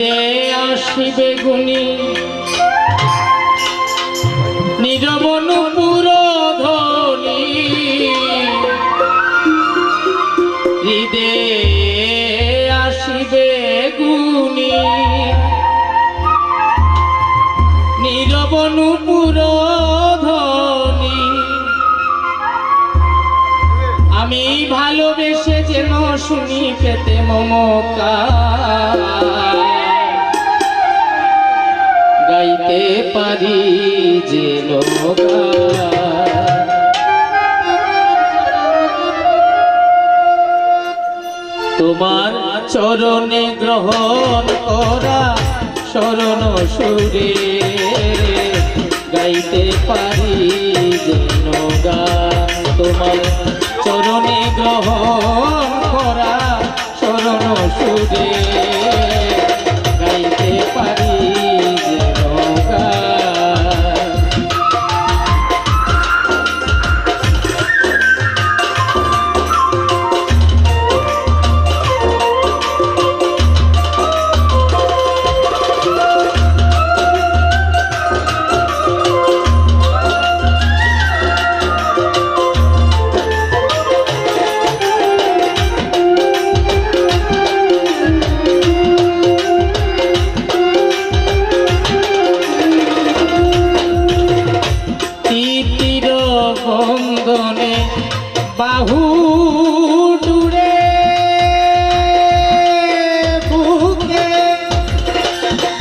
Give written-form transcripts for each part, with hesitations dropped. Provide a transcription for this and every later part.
আসিবে গুণী নিরবনুপুর ধ্বনি হৃদে আসিবে গুণী নিরবনুপুর ধ্বনি আমি ভালোবেসে যেন শুনি পেতে মমকার গাইতে পারি যে তোমার চরণে গ্রহণ করা শরণ সুরে গাইতে পারি যে তোমার চরণে গ্রহণ করা শরণ সুরে গাইতে পারি বাহু দূরে বুকে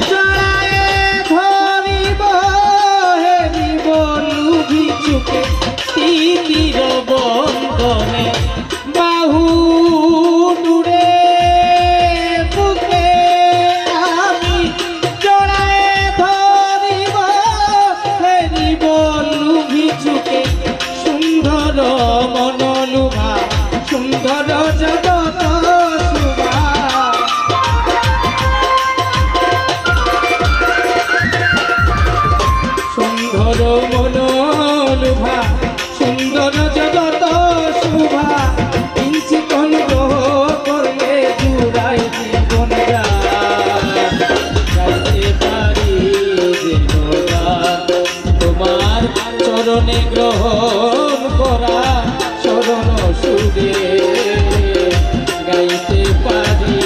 জড়ায়ে ধরিব হেরিব লুভি চুকে তিতির বন্ধনে বাহু দূরে বুকে আমি জড়ায়ে ধরিব হেরিব লুভি চুকে সুন্দর মনলুভা সুন্দর জগত শুভা সুন্দর মনলুভা সুন্দর জগত শুভা কিঞ্চিত অনুগ্রহ করলে জুড়াই জীবন গাইতে পারি যে তোমার চরণে গ্রহণ করা শরণ সুরে গাইতে পারি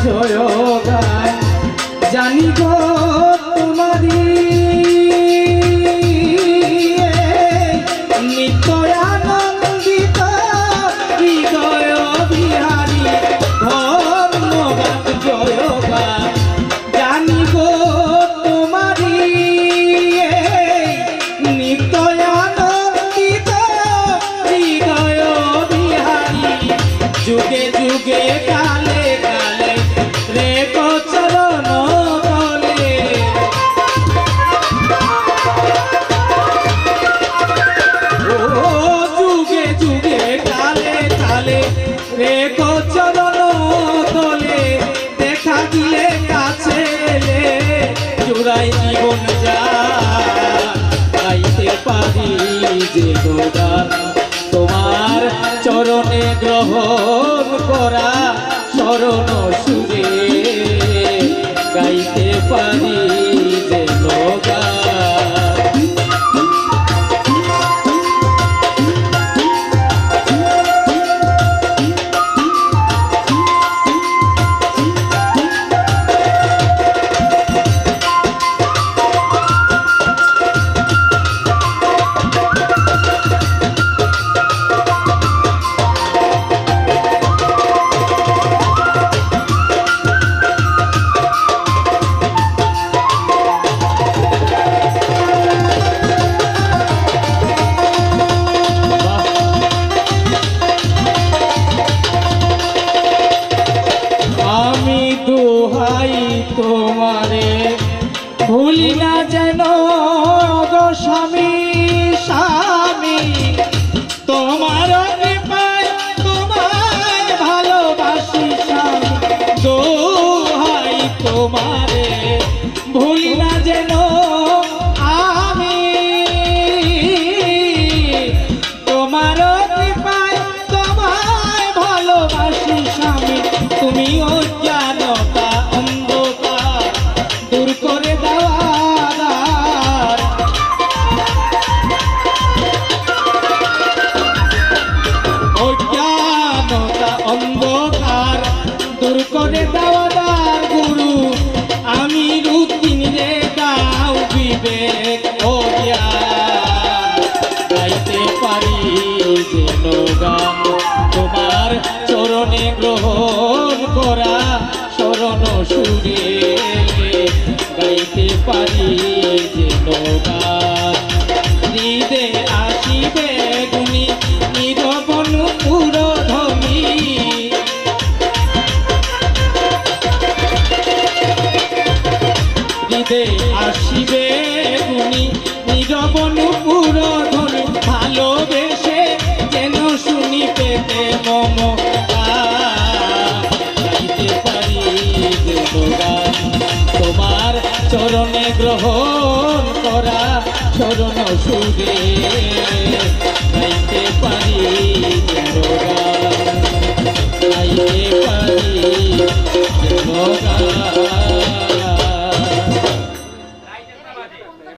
জয় গান জানি গো তোমারি নিত্য আনন্দিত হৃদয় বিহারী ধন্যবাদ জয় গান জানি গো তোমারি নিত্য আনন্দিত হৃদয় বিহারী যুগে যুগে কালে কালে রেখো চরণ তলে ও যুগে যুগে কালে কালে রেখো চরণ তলে দেখা দিলে কাছে এলে জোড়াই জীবন গাইতে পারি যে গান তোমার চরণে গ্রহণ করা শরণ সুরে গাইতে পারি যে তোমার কৃপায় তোমায় ভালোবাসি স্বামী, তুমি অজ্ঞানতা অন্ধকার দূর করে দেওয়ার। অজ্ঞানতা অন্ধকার দূর করে দেওয়ার গুরু, আমি রুটিন রে দাও বিবেক ও জ্ঞান। গাইতে পারি যেন গান তোমার চরণে গ্রহণ করা শরণ সুরে, গাইতে পারি যেন গান। হৃদে আসিবে গুণী নিরবন পুরোধনী, হৃদে আসিবে গুণী নিরবন পুরোধনী, ভালোবেসে যেন শুনি পেতে মম গাইতে পারি যেন গান তোমার চরণে গ্রহণ করা শরণ সুরে, গাইতে পারি